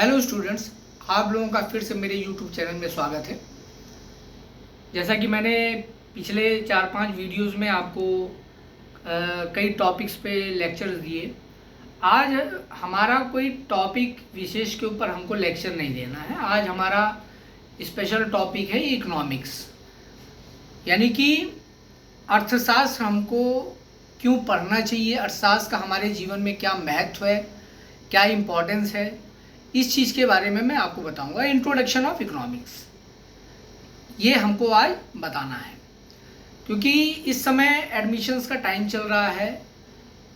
Hello students, आप लोगों का फिर से मेरे यूट्यूब चैनल में स्वागत है। जैसा कि मैंने पिछले 4-5 वीडियोस में आपको कई टॉपिक्स पे लेक्चर्स दिए। आज हमारा कोई टॉपिक विशेष के ऊपर हमको लेक्चर नहीं देना है। आज हमारा स्पेशल टॉपिक है इकोनॉमिक्स, यानी कि अर्थशास्त्र हमको क्यों पढ़ना चाहिए, अर्थशास्त्र का हमारे जीवन में क्या महत्व है, क्या इम्पोर्टेंस है, इस चीज़ के बारे में मैं आपको बताऊंगा। इंट्रोडक्शन ऑफ इकोनॉमिक्स, ये हमको आज बताना है, क्योंकि इस समय एडमिशन्स का टाइम चल रहा है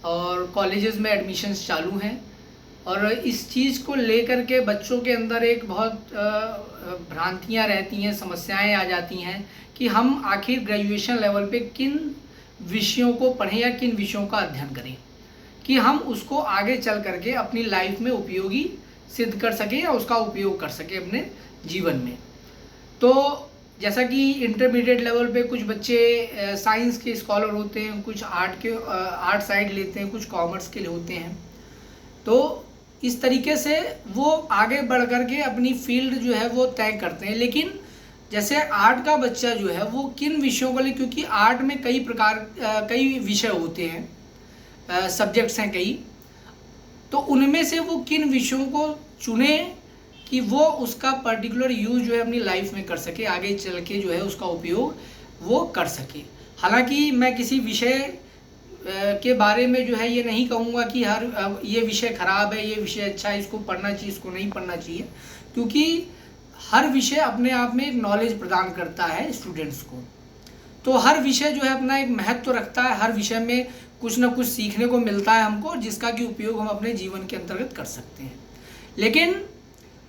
और कॉलेजेस में एडमिशन्स चालू हैं और इस चीज़ को लेकर के बच्चों के अंदर एक बहुत भ्रांतियाँ रहती हैं, समस्याएं आ जाती हैं कि हम आखिर ग्रेजुएशन लेवल पे किन विषयों को पढ़ें या किन विषयों का अध्ययन करें कि हम उसको आगे चल करके अपनी लाइफ में उपयोगी सिद्ध कर सके या उसका उपयोग कर सके अपने जीवन में। तो जैसा कि इंटरमीडिएट लेवल पे कुछ बच्चे साइंस के स्कॉलर होते हैं, कुछ आर्ट साइड लेते हैं, कुछ कॉमर्स के होते हैं। तो इस तरीके से वो आगे बढ़ कर के अपनी फील्ड जो है वो तय करते हैं। लेकिन जैसे आर्ट का बच्चा जो है वो किन विषयों को ले, क्योंकि आर्ट में कई विषय होते हैं, सब्जेक्ट्स हैं कई, तो उनमें से वो किन विषयों को चुने कि वो उसका पर्टिकुलर यूज जो है अपनी लाइफ में कर सके, आगे चल के जो है उसका उपयोग वो कर सके। हालांकि मैं किसी विषय के बारे में जो है ये नहीं कहूँगा कि ये विषय ख़राब है, ये विषय अच्छा है, इसको पढ़ना चाहिए, इसको नहीं पढ़ना चाहिए, क्योंकि हर विषय अपने आप में एक नॉलेज प्रदान करता है स्टूडेंट्स को। तो हर विषय जो है अपना एक महत्व रखता है, हर विषय में कुछ ना कुछ सीखने को मिलता है हमको, जिसका कि उपयोग हम अपने जीवन के अंतर्गत कर सकते हैं। लेकिन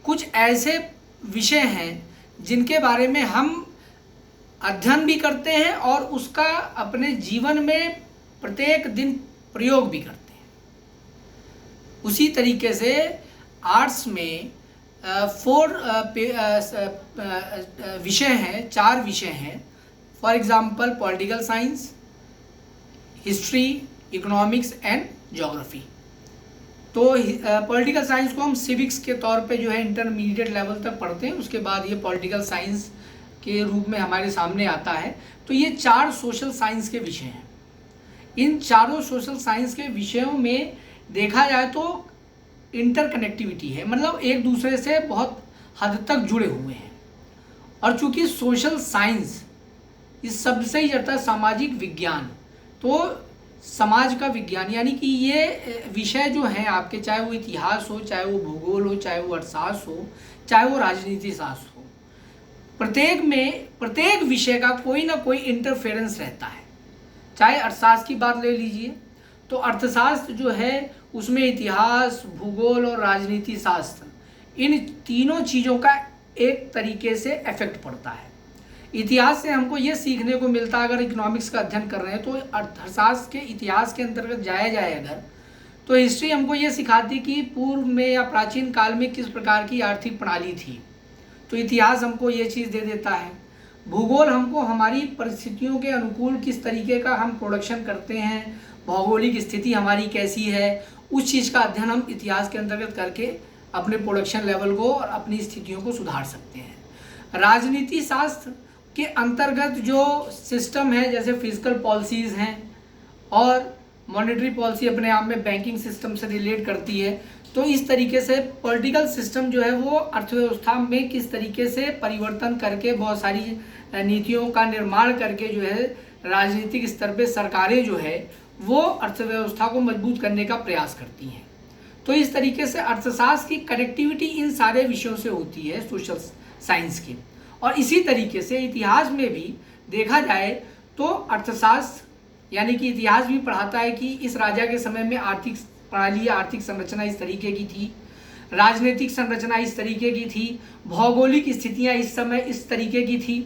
कुछ ऐसे विषय हैं जिनके बारे में हम अध्ययन भी करते हैं और उसका अपने जीवन में प्रत्येक दिन प्रयोग भी करते हैं। उसी तरीके से आर्ट्स में 4 विषय हैं, 4 विषय हैं। For example political science, history, economics and geography. तो पॉलिटिकल साइंस को हम सिविक्स के तौर पे जो है इंटरमीडिएट लेवल तक पढ़ते हैं, उसके बाद ये पॉलिटिकल साइंस के रूप में हमारे सामने आता है। तो ये 4 सोशल साइंस के विषय हैं। इन चारों सोशल साइंस के विषयों में देखा जाए तो इंटरकनेक्टिविटी है, मतलब एक दूसरे से बहुत हद तक जुड़े हुए हैं। और चूंकि सोशल साइंस इस शब्द से ही जड़ता है सामाजिक विज्ञान, तो समाज का विज्ञान, यानी कि ये विषय जो हैं आपके, चाहे वो इतिहास हो, चाहे वो भूगोल हो, चाहे वो अर्थशास्त्र हो, चाहे वो राजनीति शास्त्र हो, प्रत्येक विषय का कोई ना कोई इंटरफेरेंस रहता है। चाहे अर्थशास्त्र की बात ले लीजिए, तो अर्थशास्त्र जो है उसमें इतिहास, भूगोल और राजनीति शास्त्र, इन तीनों चीज़ों का एक तरीके से इफेक्ट पड़ता है। इतिहास से हमको ये सीखने को मिलता है, अगर इकोनॉमिक्स का अध्ययन कर रहे हैं तो अर्थशास्त्र के इतिहास के अंतर्गत जाया जाए अगर, तो हिस्ट्री हमको ये सिखाती कि पूर्व में या प्राचीन काल में किस प्रकार की आर्थिक प्रणाली थी, तो इतिहास हमको ये चीज़ दे देता है। भूगोल हमको हमारी परिस्थितियों के अनुकूल किस तरीके का हम प्रोडक्शन करते हैं, भौगोलिक स्थिति हमारी कैसी है, उस चीज़ का अध्ययन हम इतिहास के अंतर्गत करके अपने प्रोडक्शन लेवल को और अपनी स्थितियों को सुधार सकते हैं। राजनीति शास्त्र के अंतर्गत जो सिस्टम है, जैसे फिजिकल पॉलिसीज़ हैं और मॉनेटरी पॉलिसी अपने आप में बैंकिंग सिस्टम से रिलेट करती है, तो इस तरीके से पॉलिटिकल सिस्टम जो है वो अर्थव्यवस्था में किस तरीके से परिवर्तन करके बहुत सारी नीतियों का निर्माण करके जो है राजनीतिक स्तर पे सरकारें जो है वो अर्थव्यवस्था को मजबूत करने का प्रयास करती हैं। तो इस तरीके से अर्थशास्त्र की कनेक्टिविटी इन सारे विषयों से होती है सोशल साइंस की। और इसी तरीके से इतिहास में भी देखा जाए तो अर्थशास्त्र यानी कि इतिहास भी पढ़ाता है कि इस राजा के समय में आर्थिक प्रणाली, आर्थिक संरचना इस तरीके की थी, राजनीतिक संरचना इस तरीके की थी, भौगोलिक स्थितियां इस समय इस तरीके की थी।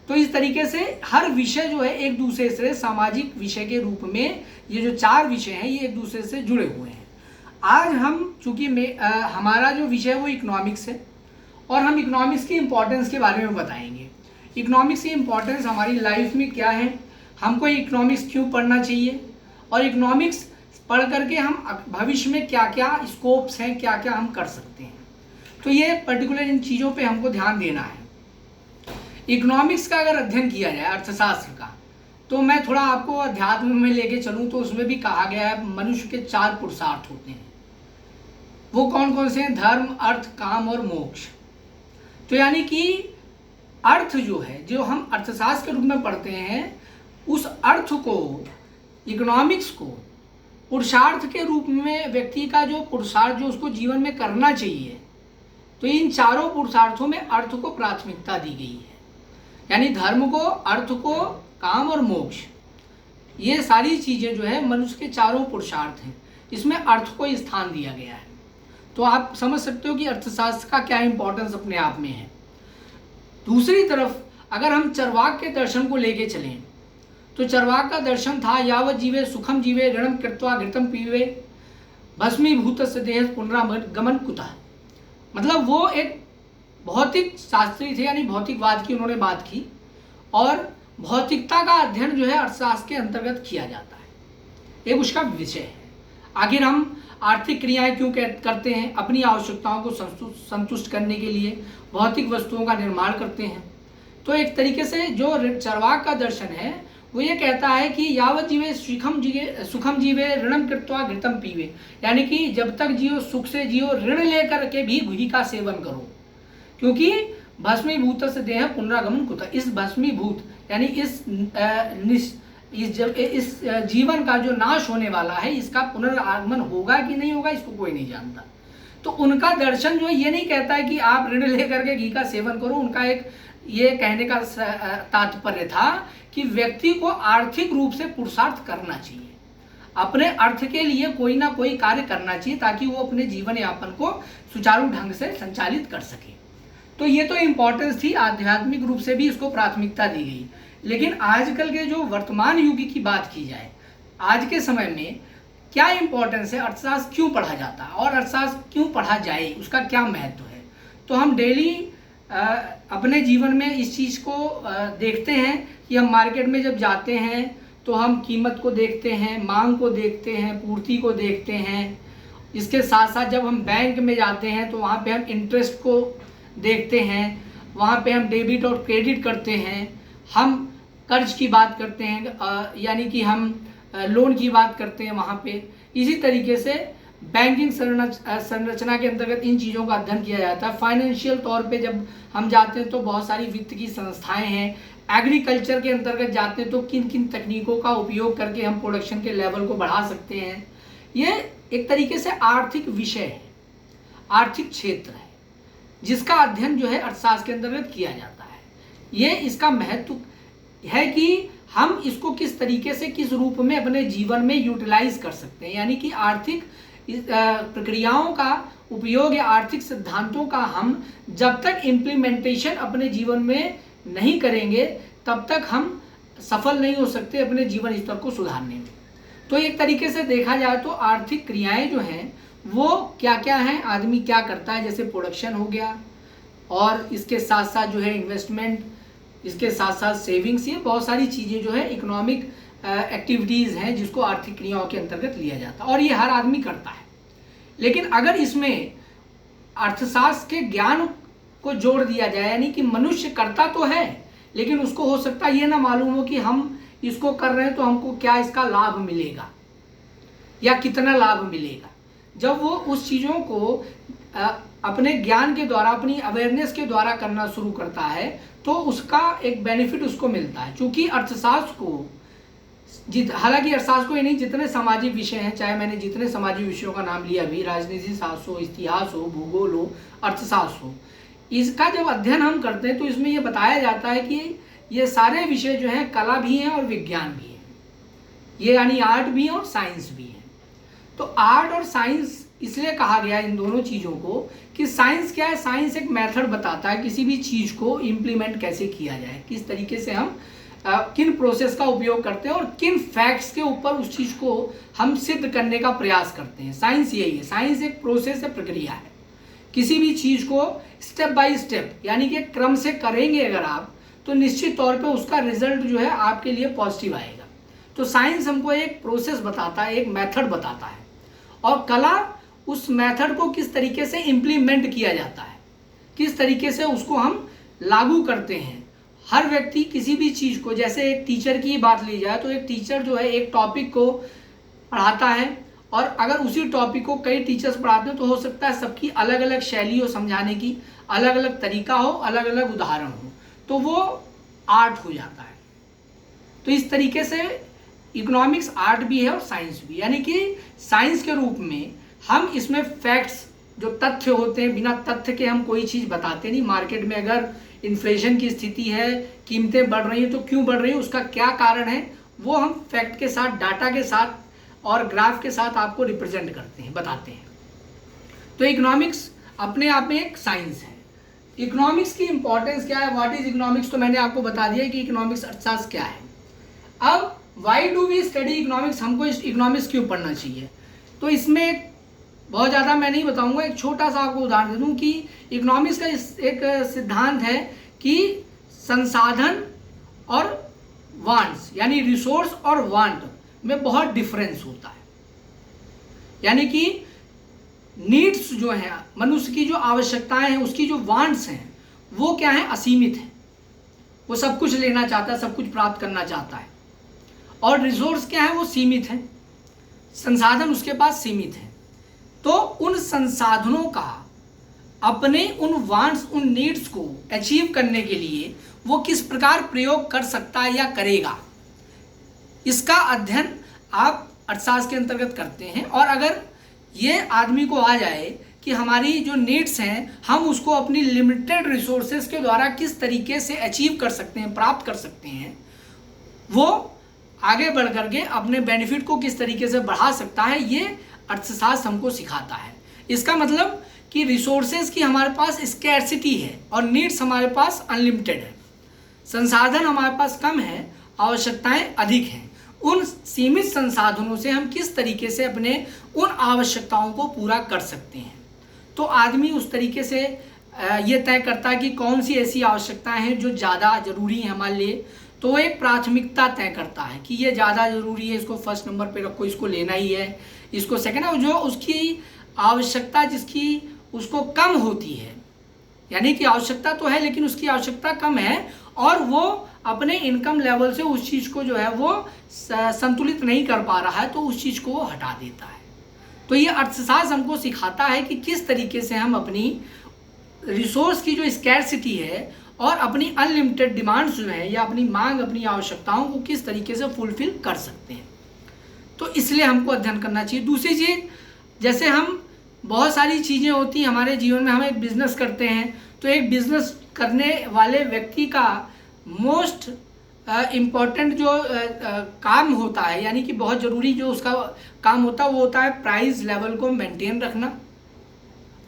तो इस तरीके से हर विषय जो है एक दूसरे से सामाजिक विषय के रूप में, ये जो 4 विषय हैं ये एक दूसरे से जुड़े हुए हैं। आज हम चूँकि हमारा जो विषय है वो इकोनॉमिक्स है और हम इकोनॉमिक्स की इम्पोर्टेंस के बारे में बताएंगे। इकोनॉमिक्स की इम्पोर्टेंस हमारी लाइफ में क्या है, हमको इकोनॉमिक्स क्यों पढ़ना चाहिए, और इकोनॉमिक्स पढ़ करके हम भविष्य में क्या क्या स्कोप्स हैं, क्या क्या हम कर सकते हैं। तो ये पर्टिकुलर इन चीज़ों पे हमको ध्यान देना है। इकोनॉमिक्स का अगर अध्ययन किया जाए, अर्थशास्त्र का, तो मैं थोड़ा आपको अध्यात्म में लेके चलूँ तो उसमें भी कहा गया है मनुष्य के 4 पुरुषार्थ होते हैं। वो कौन कौन से हैं? धर्म, अर्थ, काम और मोक्ष। तो यानी कि अर्थ जो है, जो हम अर्थशास्त्र के रूप में पढ़ते हैं, उस अर्थ को, इकोनॉमिक्स को पुरुषार्थ के रूप में, व्यक्ति का जो पुरुषार्थ जो उसको जीवन में करना चाहिए, तो इन चारों पुरुषार्थों में अर्थ को प्राथमिकता दी गई है। यानी धर्म को, अर्थ को, काम और मोक्ष, ये सारी चीज़ें जो है मनुष्य के चारों पुरुषार्थ हैं, इसमें अर्थ को स्थान दिया गया है। तो आप समझ सकते हो कि अर्थशास्त्र का क्या इंपॉर्टेंस अपने आप में है। दूसरी तरफ अगर हम चरवाक के दर्शन को लेके चलें, तो चरवाक का दर्शन था यावत जीवे सुखम जीवे ऋणम कृत्वा घृतम पीवे भस्मीभूतस्य देह पुनरागमन कुतः। मतलब वो एक भौतिक शास्त्री थे, यानी भौतिकवाद की उन्होंने बात की, और भौतिकता का अध्ययन जो है अर्थशास्त्र के अंतर्गत किया जाता है, एक उसका विषय है। आखिर हम आर्थिक क्रियाएं क्यों करते हैं? अपनी आवश्यकताओं को संतुष्ट करने के लिए भौतिक वस्तुओं का निर्माण करते हैं। तो एक तरीके से जो चरवाक का दर्शन है वो ये कहता है कि यावत जीवे सुखम जीवे ऋणम कृत्वा घृतम पीवे, यानी कि जब तक जियो सुख से जियो, ऋण लेकर के भी घी का सेवन करो, क्योंकि भस्मीभूत से देह पुनरागमन कुतः। इस भस्मीभूत यानी इस जीवन का जो नाश होने वाला है, इसका पुनरागमन होगा कि नहीं होगा, इसको कोई नहीं जानता। तो उनका दर्शन जो ये नहीं कहता है कि आप ऋण लेकर के घी का सेवन करो। उनका एक ये कहने का तात्पर्य था कि व्यक्ति को आर्थिक रूप से पुरुषार्थ करना चाहिए, अपने अर्थ के लिए कोई ना कोई कार्य करना चाहिए, ताकि वो अपने जीवन यापन को सुचारू ढंग से संचालित कर सके। तो ये तो इम्पोर्टेंस थी, आध्यात्मिक रूप से भी इसको प्राथमिकता दी गई। लेकिन आजकल के जो वर्तमान युग की बात की जाए, आज के समय में क्या इम्पोर्टेंस है, अर्थशास्त्र क्यों पढ़ा जाता है और अर्थशास्त्र क्यों पढ़ा जाए, उसका क्या महत्व है, तो हम डेली अपने जीवन में इस चीज़ को देखते हैं कि हम मार्केट में जब जाते हैं तो हम कीमत को देखते हैं, मांग को देखते हैं, पूर्ति को देखते हैं। इसके साथ साथ जब हम बैंक में जाते हैं तो वहाँ पे हम इंटरेस्ट को देखते हैं, वहाँ पे हम डेबिट और क्रेडिट करते हैं, हम कर्ज की बात करते हैं, यानी कि हम लोन की बात करते हैं वहाँ पे। इसी तरीके से बैंकिंग संरचना के अंतर्गत इन चीज़ों का अध्ययन किया जाता है। फाइनेंशियल तौर पे जब हम जाते हैं तो बहुत सारी वित्त की संस्थाएं हैं। एग्रीकल्चर के अंतर्गत जाते हैं तो किन किन तकनीकों का उपयोग करके हम प्रोडक्शन के लेवल को बढ़ा सकते हैं। ये एक तरीके से आर्थिक विषय है, आर्थिक क्षेत्र है, जिसका अध्ययन जो है अर्थशास्त्र के अंतर्गत किया जाता है। ये इसका महत्व है कि हम इसको किस तरीके से, किस रूप में अपने जीवन में यूटिलाइज कर सकते हैं, यानी कि आर्थिक प्रक्रियाओं का उपयोग या आर्थिक सिद्धांतों का हम जब तक इम्प्लीमेंटेशन अपने जीवन में नहीं करेंगे तब तक हम सफल नहीं हो सकते अपने जीवन स्तर को सुधारने में। तो एक तरीके से देखा जाए तो आर्थिक क्रियाएं जो हैं वो क्या क्या हैं, आदमी क्या करता है, जैसे प्रोडक्शन हो गया, और इसके साथ साथ जो है इन्वेस्टमेंट, इसके साथ साथ सेविंग्स, ये बहुत सारी चीज़ें जो है इकोनॉमिक एक्टिविटीज़ हैं जिसको आर्थिक क्रियाओं के अंतर्गत लिया जाता है, और ये हर आदमी करता है। लेकिन अगर इसमें अर्थशास्त्र के ज्ञान को जोड़ दिया जाए, यानी कि मनुष्य करता तो है लेकिन उसको हो सकता है ये ना मालूम हो कि हम इसको कर रहे हैं तो हमको क्या इसका लाभ मिलेगा या कितना लाभ मिलेगा। जब वो उस चीज़ों को अपने ज्ञान के द्वारा, अपनी अवेयरनेस के द्वारा करना शुरू करता है तो उसका एक बेनिफिट उसको मिलता है। क्योंकि अर्थशास्त्र को हालांकि अर्थशास्त्र को ही नहीं, जितने सामाजिक विषय हैं, चाहे मैंने जितने सामाजिक विषयों का नाम लिया अभी, राजनीति शास्त्र हो, इतिहास हो, भूगोल हो, अर्थशास्त्र हो, इसका जब अध्ययन हम करते हैं तो इसमें यह बताया जाता है कि ये सारे विषय जो हैं कला भी हैं और विज्ञान भी है, ये यानी आर्ट भी है और साइंस भी है। तो आर्ट और साइंस इसलिए कहा गया इन दोनों चीज़ों को कि साइंस क्या है, साइंस एक मेथड बताता है किसी भी चीज़ को इम्प्लीमेंट कैसे किया जाए, किस तरीके से हम किन प्रोसेस का उपयोग करते हैं और किन फैक्ट्स के ऊपर उस चीज़ को हम सिद्ध करने का प्रयास करते हैं। साइंस यही है, साइंस एक प्रोसेस है, प्रक्रिया है। किसी भी चीज़ को स्टेप बाय स्टेप, यानी कि क्रम से करेंगे अगर आप, तो निश्चित तौर पे उसका रिजल्ट जो है आपके लिए पॉजिटिव आएगा। तो साइंस हमको एक प्रोसेस बताता है, एक मेथड बताता है, और कला उस मेथड को किस तरीके से इम्प्लीमेंट किया जाता है, किस तरीके से उसको हम लागू करते हैं। हर व्यक्ति किसी भी चीज़ को, जैसे एक टीचर की बात ली जाए तो एक टीचर जो है एक टॉपिक को पढ़ाता है, और अगर उसी टॉपिक को कई टीचर्स पढ़ाते हैं तो हो सकता है सबकी अलग अलग शैली हो समझाने की, अलग अलग तरीका हो, अलग अलग उदाहरण हो, तो वो आर्ट हो जाता है। तो इस तरीके से इकोनॉमिक्स आर्ट भी है और साइंस भी, यानी कि साइंस के रूप में हम इसमें फैक्ट्स जो तथ्य होते हैं, बिना तथ्य के हम कोई चीज़ बताते नहीं। मार्केट में अगर इन्फ्लेशन की स्थिति है, कीमतें बढ़ रही हैं तो क्यों बढ़ रही है, उसका क्या कारण है, वो हम फैक्ट के साथ, डाटा के साथ और ग्राफ के साथ आपको रिप्रेजेंट करते हैं, बताते हैं। तो इकोनॉमिक्स अपने आप में एक साइंस है। इकोनॉमिक्स की इंपॉर्टेंस क्या है, व्हाट इज इकोनॉमिक्स, तो मैंने आपको बता दिया कि इकोनॉमिक्स अर्थशास्त्र क्या है। अब why do we study economics, हमको इकोनॉमिक्स क्यों पढ़ना चाहिए, तो इसमें बहुत ज़्यादा मैं नहीं बताऊंगा, एक छोटा सा आपको उदाहरण दे दूँ कि इकोनॉमिक्स का एक सिद्धांत है कि संसाधन और वांट्स, यानी रिसोर्स और वांट में बहुत डिफरेंस होता है। यानी कि नीड्स जो हैं, मनुष्य की जो आवश्यकताएं हैं, उसकी जो वांट्स हैं वो क्या है, असीमित है। वो सब कुछ लेना चाहता है, सब कुछ प्राप्त करना चाहता है। और रिसोर्स क्या है, वो सीमित है, संसाधन उसके पास सीमित है। तो उन संसाधनों का अपने उन वांट्स, उन नीड्स को अचीव करने के लिए वो किस प्रकार प्रयोग कर सकता है या करेगा, इसका अध्ययन आप अर्थशास्त्र के अंतर्गत करते हैं। और अगर ये आदमी को आ जाए कि हमारी जो नीड्स हैं हम उसको अपनी लिमिटेड रिसोर्सेज के द्वारा किस तरीके से अचीव कर सकते हैं, प्राप्त कर सकते हैं, वो आगे बढ़ करके अपने बेनिफिट को किस तरीके से बढ़ा सकता है, ये अर्थशास्त्र हमको सिखाता है। इसका मतलब कि रिसोर्सेज की हमारे पास स्कैर्सिटी है और नीड्स हमारे पास अनलिमिटेड है। संसाधन हमारे पास कम है, आवश्यकताएं अधिक हैं। उन सीमित संसाधनों से हम किस तरीके से अपने उन आवश्यकताओं को पूरा कर सकते हैं। तो आदमी उस तरीके से ये तय करता है कि कौन सी ऐसी आवश्यकताएं हैं जो ज़्यादा ज़रूरी हैं हमारे लिए। तो वो एक प्राथमिकता तय करता है कि ये ज़्यादा ज़रूरी है, इसको फर्स्ट नंबर पे रखो, इसको लेना ही है, इसको सेकंड है। जो उसकी आवश्यकता जिसकी उसको कम होती है, यानी कि आवश्यकता तो है लेकिन उसकी आवश्यकता कम है और वो अपने इनकम लेवल से उस चीज़ को जो है वो संतुलित नहीं कर पा रहा है, तो उस चीज़ को वो हटा देता है। तो ये अर्थशास्त्र हमको सिखाता है कि किस तरीके से हम अपनी रिसोर्स की जो स्कैर्सिटी है और अपनी अनलिमिटेड डिमांड्स जो है या अपनी मांग, अपनी आवश्यकताओं को किस तरीके से फुलफिल कर सकते हैं। तो इसलिए हमको अध्ययन करना चाहिए। दूसरी चीज़, जैसे हम बहुत सारी चीज़ें होती हैं हमारे जीवन में, हम एक बिज़नेस करते हैं तो एक बिज़नेस करने वाले व्यक्ति का मोस्ट इम्पॉर्टेंट जो काम होता है, यानी कि बहुत ज़रूरी जो उसका काम होता है वो होता है प्राइस लेवल को मेंटेन रखना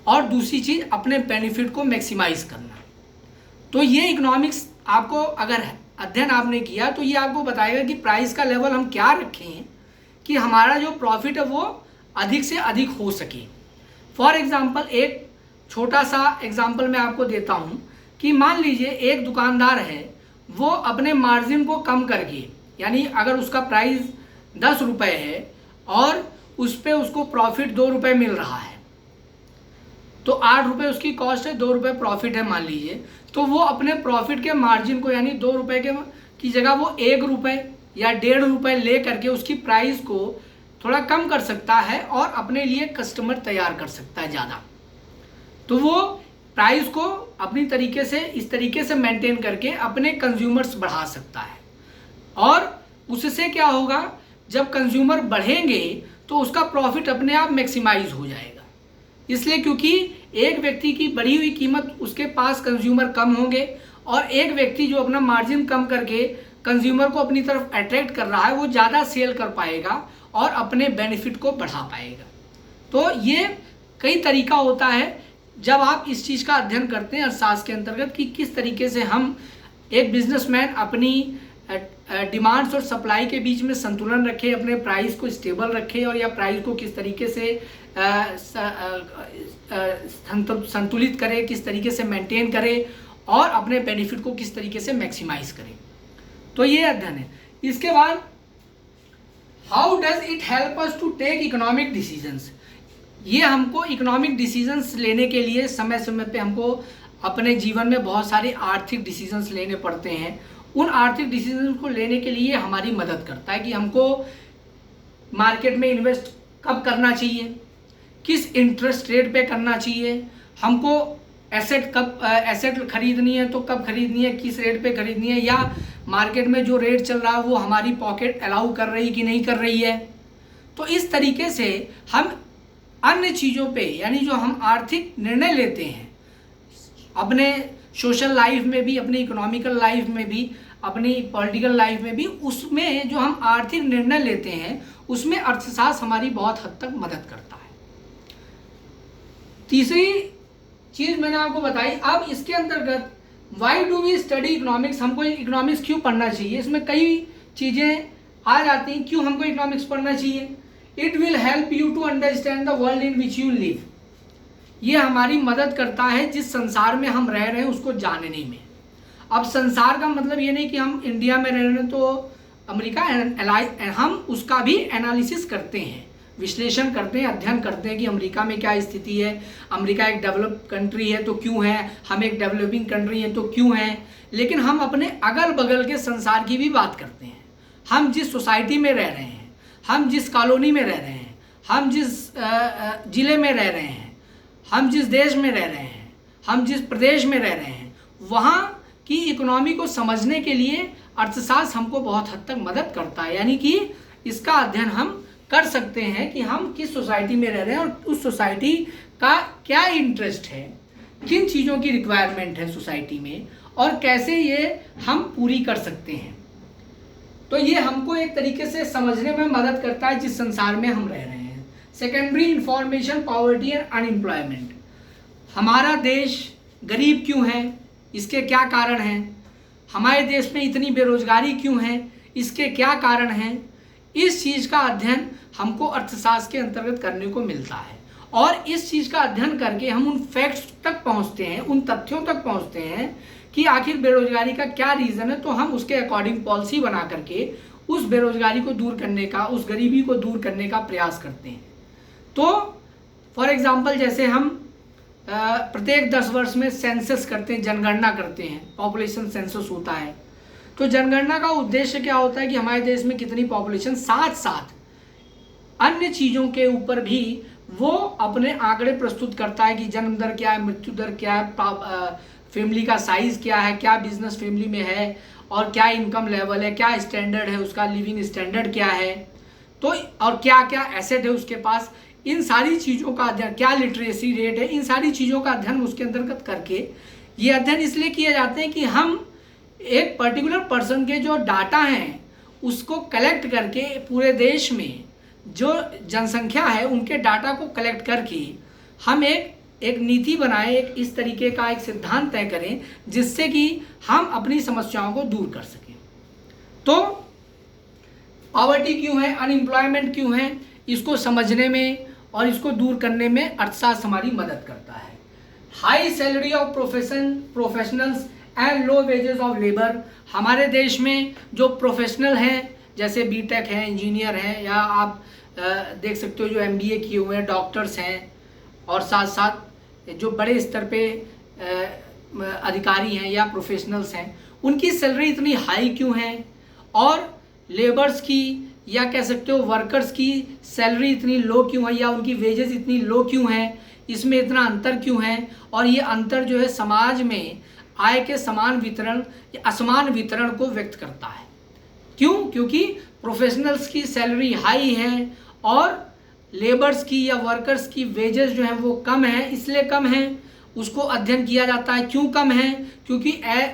और दूसरी चीज़ अपने बेनिफिट को मैक्सिमाइज करना। तो ये इकोनॉमिक्स आपको अगर अध्ययन आपने किया तो ये आपको बताएगा कि प्राइस का लेवल हम क्या रखें कि हमारा जो प्रॉफिट है वो अधिक से अधिक हो सके। फॉर एग्जांपल एक छोटा सा एग्जांपल मैं आपको देता हूँ कि मान लीजिए एक दुकानदार है, वो अपने मार्जिन को कम करके, यानी अगर उसका प्राइस 10 रुपये है और उस पर उसको प्रॉफिट 2 रुपये मिल रहा है, तो 8 रुपये उसकी कॉस्ट है, 2 रुपये प्रॉफिट है मान लीजिए, तो वो अपने प्रॉफिट के मार्जिन को यानी 2 रुपये के की जगह वो 1 रुपये या 1.5 रुपये ले करके उसकी प्राइस को थोड़ा कम कर सकता है और अपने लिए कस्टमर तैयार कर सकता है ज़्यादा। तो वो प्राइस को अपनी तरीके से इस तरीके से मेंटेन करके अपने कंज्यूमर्स बढ़ा सकता है। और उससे क्या होगा, जब कंज्यूमर बढ़ेंगे तो उसका प्रॉफिट अपने आप मैक्सिमाइज हो जाएगा। इसलिए क्योंकि एक व्यक्ति की बढ़ी हुई कीमत, उसके पास कंज्यूमर कम होंगे और एक व्यक्ति जो अपना मार्जिन कम करके कंज्यूमर को अपनी तरफ अट्रैक्ट कर रहा है वो ज़्यादा सेल कर पाएगा और अपने बेनिफिट को बढ़ा पाएगा। तो ये कई तरीका होता है जब आप इस चीज़ का अध्ययन करते हैं अर्थशास्त्र के अंतर्गत कि किस तरीके से हम एक बिजनेसमैन अपनी डिमांड्स और सप्लाई के बीच में संतुलन रखे, अपने प्राइस को स्टेबल रखे और या प्राइस को किस तरीके से संतुलित करे, किस तरीके से मेंटेन करे और अपने बेनिफिट को किस तरीके से मैक्सिमाइज करे। तो ये अध्ययन है। इसके बाद how does it help us to take economic decisions. ये हमको इकोनॉमिक डिसीजंस लेने के लिए समय समय पे हमको अपने जीवन में बहुत सारे आर्थिक डिसीजंस लेने पड़ते हैं, उन आर्थिक डिसीजन को लेने के लिए हमारी मदद करता है कि हमको मार्केट में इन्वेस्ट कब करना चाहिए, किस इंटरेस्ट रेट पे करना चाहिए, हमको एसेट खरीदनी है तो कब खरीदनी है, किस रेट पे खरीदनी है, या मार्केट में जो रेट चल रहा है वो हमारी पॉकेट अलाउ कर रही कि नहीं कर रही है। तो इस तरीके से हम अन्य चीज़ों पे, यानी जो हम आर्थिक निर्णय लेते हैं अपने सोशल लाइफ में भी, अपनी इकोनॉमिकल लाइफ में भी, अपनी पॉलिटिकल लाइफ में भी, उसमें जो हम आर्थिक निर्णय लेते हैं उसमें अर्थशास्त्र हमारी बहुत हद तक मदद करता है। तीसरी चीज़ मैंने आपको बताई। अब इसके अंतर्गत why do we study economics, हमको इकोनॉमिक्स क्यों पढ़ना चाहिए, इसमें कई चीज़ें आ जाती हैं क्यों हमको इकोनॉमिक्स पढ़ना चाहिए। It will help you to understand the world in which you live, ये हमारी मदद करता है जिस संसार में हम रह रहे हैं उसको जानने में। अब संसार का मतलब ये नहीं कि हम इंडिया में रह रहे हैं तो अमेरिका, हम उसका भी एनालिसिस करते हैं, विश्लेषण करते हैं, अध्ययन करते हैं कि अमेरिका में क्या स्थिति है, अमेरिका एक डेवलप कंट्री है तो क्यों है, हम एक डेवलपिंग कंट्री है तो क्यों है। लेकिन हम अपने अगल बगल के संसार की भी बात करते हैं। हम जिस सोसाइटी में रह रहे हैं, हम जिस कॉलोनी में रह रहे हैं, हम जिस ज़िले में रह रहे हैं, हम जिस देश में रह रहे हैं, हम जिस प्रदेश में रह रहे हैं, वहाँ की इकोनॉमी को समझने के लिए अर्थशास्त्र हमको बहुत हद तक मदद करता है। यानी कि इसका अध्ययन हम कर सकते हैं कि हम किस सोसाइटी में रह रहे हैं और उस सोसाइटी का क्या इंटरेस्ट है, किन चीज़ों की रिक्वायरमेंट है सोसाइटी में और कैसे ये हम पूरी कर सकते हैं। तो ये हमको एक तरीके से समझने में मदद करता है जिस संसार में हम रह रहे हैं। Secondary information, poverty and unemployment. हमारा देश गरीब क्यों है, इसके क्या कारण हैं, हमारे देश में इतनी बेरोजगारी क्यों है, इसके क्या कारण हैं, इस चीज़ का अध्ययन हमको अर्थशास्त्र के अंतर्गत करने को मिलता है। और इस चीज़ का अध्ययन करके हम उन फैक्ट्स तक पहुंचते हैं, उन तथ्यों तक पहुंचते हैं कि आखिर बेरोजगारी का क्या रीज़न है, तो हम उसके अकॉर्डिंग पॉलिसी बना करके उस बेरोजगारी को दूर करने का, उस गरीबी को दूर करने का प्रयास करते हैं। तो फॉर एग्जाम्पल जैसे हम प्रत्येक 10 वर्ष में सेंसस करते हैं, जनगणना करते हैं, पॉपुलेशन सेंसस होता है। तो जनगणना का उद्देश्य क्या होता है कि हमारे देश में कितनी पॉपुलेशन, साथ साथ अन्य चीज़ों के ऊपर भी वो अपने आंकड़े प्रस्तुत करता है कि जन्म दर क्या है, मृत्यु दर क्या है, फैमिली का साइज़ क्या है, क्या बिजनेस फैमिली में है और क्या इनकम लेवल है, क्या स्टैंडर्ड है, उसका लिविंग स्टैंडर्ड क्या है, तो और क्या क्या एसेट है उसके पास, इन सारी चीज़ों का अध्ययन, क्या लिटरेसी रेट है, इन सारी चीज़ों का अध्ययन उसके अंतर्गत करके, ये अध्ययन इसलिए किए जाते हैं कि हम एक पर्टिकुलर पर्सन के जो डाटा हैं उसको कलेक्ट करके पूरे देश में जो जनसंख्या है उनके डाटा को कलेक्ट करके हम एक नीति बनाएं, एक इस तरीके का एक सिद्धांत तय करें जिससे कि हम अपनी समस्याओं को दूर कर सकें। तो पॉवर्टी क्यों है, अनएम्प्लॉयमेंट क्यों है, इसको समझने में और इसको दूर करने में अर्थशास्त्र हमारी मदद करता है। High salary of professionals and low wages of labour. हमारे देश में जो प्रोफेशनल हैं जैसे बीटेक हैं, इंजीनियर हैं, या आप देख सकते हो जो एमबीए किए हुए हैं, डॉक्टर्स हैं, और साथ साथ जो बड़े स्तर पे अधिकारी हैं या प्रोफेशनल्स हैं, उनकी सैलरी इतनी हाई क्यों है, और लेबर्स की या कह सकते हो वर्कर्स की सैलरी इतनी लो क्यों है या उनकी वेजेस इतनी लो क्यों है, इसमें इतना अंतर क्यों है, और ये अंतर जो है समाज में आय के समान वितरण या असमान वितरण को व्यक्त करता है। क्यों? क्योंकि प्रोफेशनल्स की सैलरी हाई है और लेबर्स की या वर्कर्स की वेजेस जो हैं वो कम है। इसलिए कम है उसको अध्ययन किया जाता है। क्यों कम है? क्योंकि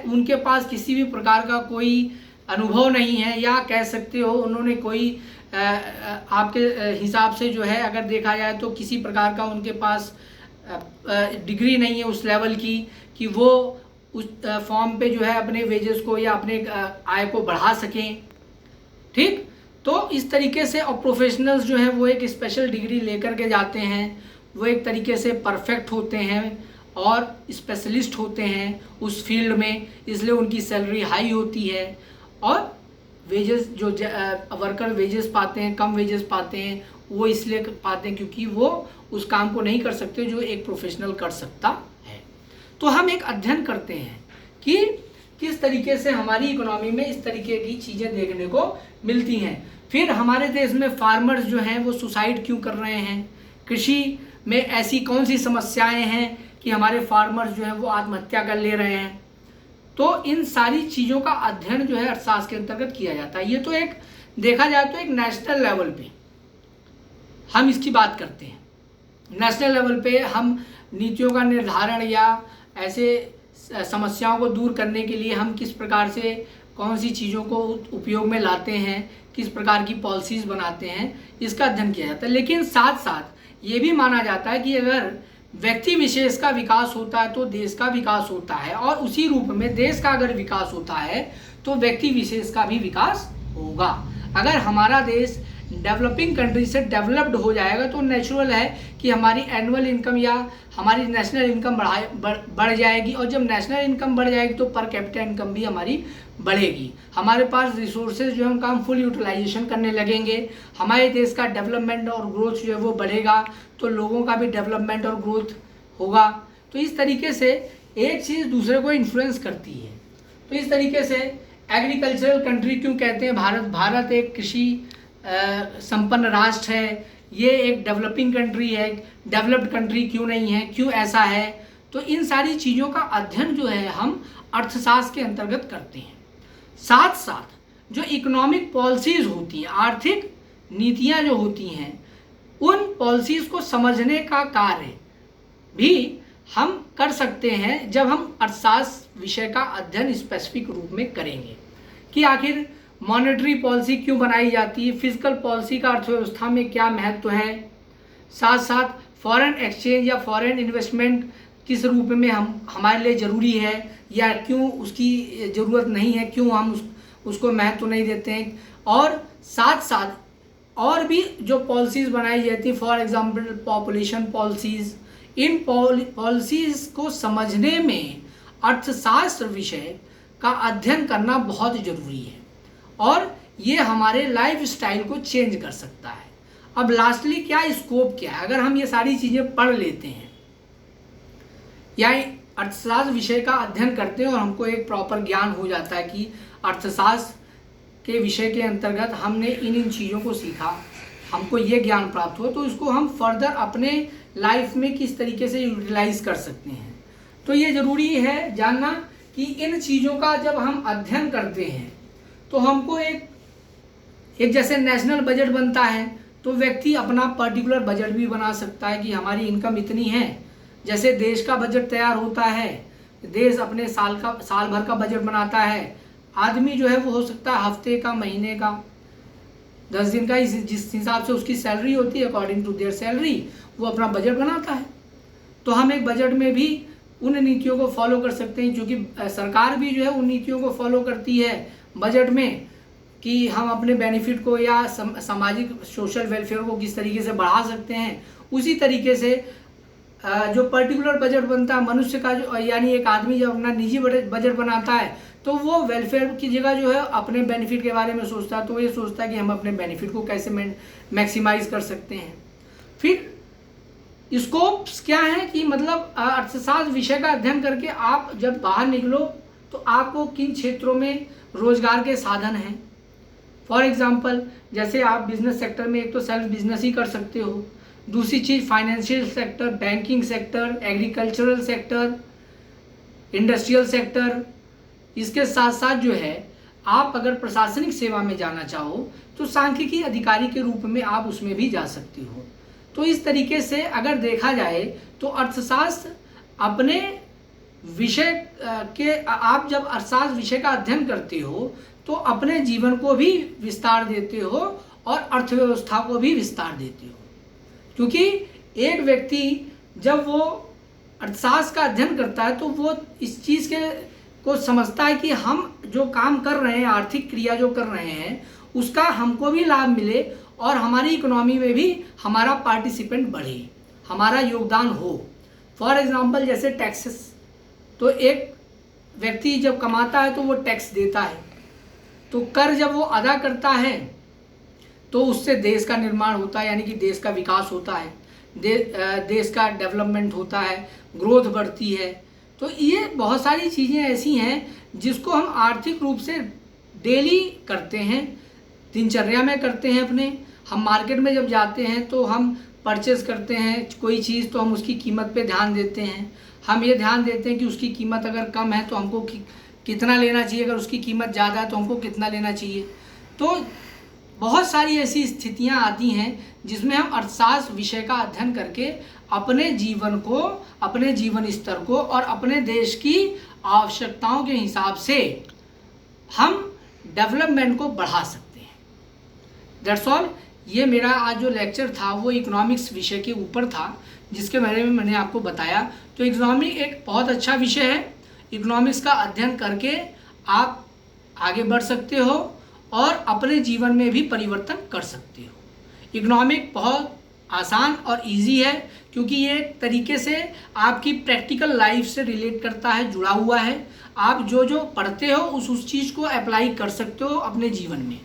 उनके पास किसी भी प्रकार का कोई अनुभव नहीं है, या कह सकते हो उन्होंने कोई आपके हिसाब से जो है अगर देखा जाए तो किसी प्रकार का उनके पास डिग्री नहीं है उस लेवल की कि वो उस फॉर्म पे जो है अपने वेजेस को या अपने आय को बढ़ा सकें। ठीक, तो इस तरीके से और प्रोफेशनल्स जो हैं वो एक स्पेशल डिग्री लेकर के जाते हैं, वो एक तरीके से परफेक्ट होते हैं और स्पेशलिस्ट होते हैं उस फील्ड में, इसलिए उनकी सैलरी हाई होती है। और वेजेस जो वर्कर वेजेस पाते हैं, कम वेजेस पाते हैं, वो इसलिए पाते हैं क्योंकि वो उस काम को नहीं कर सकते जो एक प्रोफेशनल कर सकता है। तो तो हम एक अध्ययन करते हैं कि किस तरीके से हमारी इकोनॉमी में इस तरीके की चीज़ें देखने को मिलती हैं। फिर हमारे देश में फार्मर्स जो हैं वो सुसाइड क्यों कर रहे हैं, कृषि में ऐसी कौन सी समस्याएं हैं कि हमारे फार्मर्स जो हैं वो आत्महत्या कर ले रहे हैं। तो इन सारी चीज़ों का अध्ययन जो है अर्थशास्त्र के अंतर्गत किया जाता है। ये तो एक देखा जाए तो एक नेशनल लेवल पे हम इसकी बात करते हैं। नेशनल लेवल पे हम नीतियों का निर्धारण या ऐसे समस्याओं को दूर करने के लिए हम किस प्रकार से कौन सी चीज़ों को उपयोग में लाते हैं, किस प्रकार की पॉलिसीज़ बनाते हैं, इसका अध्ययन किया जाता है। लेकिन साथ साथ ये भी माना जाता है कि अगर व्यक्ति विशेष का विकास होता है तो देश का विकास होता है, और उसी रूप में देश का अगर विकास होता है तो व्यक्ति विशेष का भी विकास होगा। अगर हमारा देश डेवलपिंग कंट्री से डेवलप्ड हो जाएगा तो नेचुरल है कि हमारी एनुअल इनकम या हमारी नेशनल इनकम बढ़ जाएगी, और जब नेशनल इनकम बढ़ जाएगी तो पर कैपिटा इनकम भी हमारी बढ़ेगी। हमारे पास रिसोर्सेज जो हम काम फुल यूटिलाइजेशन करने लगेंगे, हमारे देश का डेवलपमेंट और ग्रोथ जो है वो बढ़ेगा, तो लोगों का भी डेवलपमेंट और ग्रोथ होगा। तो इस तरीके से एक चीज़ दूसरे को इन्फ्लुएंस करती है। तो इस तरीके से एग्रीकल्चरल कंट्री क्यों कहते हैं भारत एक कृषि संपन्न राष्ट्र है, ये एक डेवलपिंग कंट्री है, डेवलप्ड कंट्री क्यों नहीं है, क्यों ऐसा है। तो इन सारी चीज़ों का अध्ययन जो है हम अर्थशास्त्र के अंतर्गत करते हैं। साथ साथ जो इकोनॉमिक पॉलिसीज़ होती हैं, आर्थिक नीतियाँ जो होती हैं, उन पॉलिसीज़ को समझने का कार्य भी हम कर सकते हैं जब हम अर्थशास्त्र विषय का अध्ययन स्पेसिफिक रूप में करेंगे कि आखिर मॉनेटरी पॉलिसी क्यों बनाई जाती है, फिजिकल पॉलिसी का अर्थव्यवस्था में क्या महत्व है, साथ साथ फॉरेन एक्सचेंज या फॉरेन इन्वेस्टमेंट किस रूप में हमारे लिए ज़रूरी है या क्यों उसकी ज़रूरत नहीं है, क्यों हम उसको महत्व नहीं देते हैं। और साथ साथ और भी जो पॉलिसीज़ बनाई जाती है, for example population policies, in policies को समझने में अर्थशास्त्र विषय का अध्ययन करना बहुत ज़रूरी है, और ये हमारे लाइफ स्टाइल को चेंज कर सकता है। अब लास्टली क्या स्कोप क्या है, अगर हम ये सारी चीज़ें पढ़ लेते हैं या अर्थशास्त्र विषय का अध्ययन करते हैं और हमको एक प्रॉपर ज्ञान हो जाता है कि अर्थशास्त्र के विषय के अंतर्गत हमने इन चीज़ों को सीखा, हमको ये ज्ञान प्राप्त हुआ, तो इसको हम फर्दर अपने लाइफ में किस तरीके से यूटिलाइज कर सकते हैं। तो ये ज़रूरी है जानना कि इन चीज़ों का जब हम अध्ययन करते हैं तो हमको एक जैसे नेशनल बजट बनता है तो व्यक्ति अपना पर्टिकुलर बजट भी बना सकता है कि हमारी इनकम इतनी है। जैसे देश का बजट तैयार होता है, देश अपने साल भर का बजट बनाता है, आदमी जो है वो हो सकता है हफ्ते का, महीने का, 10 दिन का, जिस हिसाब से उसकी सैलरी होती है अकॉर्डिंग टू देयर सैलरी वो अपना बजट बनाता है। तो हम एक बजट में भी उन नीतियों को फॉलो कर सकते हैं, क्योंकि सरकार भी जो है उन नीतियों को फॉलो करती है बजट में कि हम अपने बेनिफिट को या सामाजिक सोशल वेलफेयर को किस तरीके से बढ़ा सकते हैं। उसी तरीके से जो पर्टिकुलर बजट बनता है मनुष्य का, जो यानी एक आदमी जब अपना निजी बजट बनाता है तो वो वेलफेयर की जगह जो है अपने बेनिफिट के बारे में सोचता है, तो ये सोचता है कि हम अपने बेनिफिट को कैसे मैक्सिमाइज कर सकते हैं। फिर स्कोप्स क्या है कि मतलब अर्थशास्त्र विषय का अध्ययन करके आप जब बाहर निकलो तो आपको किन क्षेत्रों में रोजगार के साधन हैं। फॉर एग्जांपल जैसे आप बिजनेस सेक्टर में एक तो सेल्फ बिजनेस ही कर सकते हो, दूसरी चीज़ financial sector, banking sector, agricultural sector, industrial sector. इसके साथ साथ जो है आप अगर प्रशासनिक सेवा में जाना चाहो तो सांख्यिकी अधिकारी के रूप में आप उसमें भी जा सकते हो। तो इस तरीके से अगर देखा जाए तो अर्थशास्त्र अपने विषय के, आप जब अर्थशास्त्र विषय का अध्ययन करते हो तो अपने जीवन को भी विस्तार देते हो और अर्थव्यवस्था को भी विस्तार देते हो। क्योंकि एक व्यक्ति जब वो अर्थशास्त्र का अध्ययन करता है तो वो इस चीज़ को समझता है कि हम जो काम कर रहे हैं, आर्थिक क्रिया जो कर रहे हैं, उसका हमको भी लाभ मिले और हमारी इकोनॉमी में भी हमारा पार्टिसिपेंट बढ़े, हमारा योगदान हो। फॉर एग्जांपल जैसे टैक्सेस, तो एक व्यक्ति जब कमाता है तो वो टैक्स देता है, तो कर जब वो अदा करता है तो उससे देश का निर्माण होता है, यानी कि देश का विकास होता है, देश का डेवलपमेंट होता है, ग्रोथ बढ़ती है। तो ये बहुत सारी चीज़ें ऐसी हैं जिसको हम आर्थिक रूप से डेली करते हैं, दिनचर्या में करते हैं अपने। हम मार्केट में जब जाते हैं तो हम परचेस करते हैं कोई चीज़, तो हम उसकी कीमत पे ध्यान देते हैं। हम ये ध्यान देते हैं कि उसकी कीमत अगर कम है तो हमको कितना लेना चाहिए, अगर उसकी कीमत ज़्यादा है तो हमको कितना लेना चाहिए। तो बहुत सारी ऐसी स्थितियां आती हैं जिसमें हम अर्थशास्त्र विषय का अध्ययन करके अपने जीवन को, अपने जीवन स्तर को और अपने देश की आवश्यकताओं के हिसाब से हम डेवलपमेंट को बढ़ा सकते हैं। That's all. ये मेरा आज जो लेक्चर था वो इकोनॉमिक्स विषय के ऊपर था, जिसके बारे में मैंने आपको बताया। तो इकोनॉमी एक बहुत अच्छा विषय है। इकोनॉमिक्स का अध्ययन करके आप आगे बढ़ सकते हो और अपने जीवन में भी परिवर्तन कर सकते हो। इकोनॉमिक बहुत आसान और इजी है, क्योंकि ये एक तरीके से आपकी प्रैक्टिकल लाइफ से रिलेट करता है, जुड़ा हुआ है। आप जो जो पढ़ते हो उस चीज़ को अप्लाई कर सकते हो अपने जीवन में।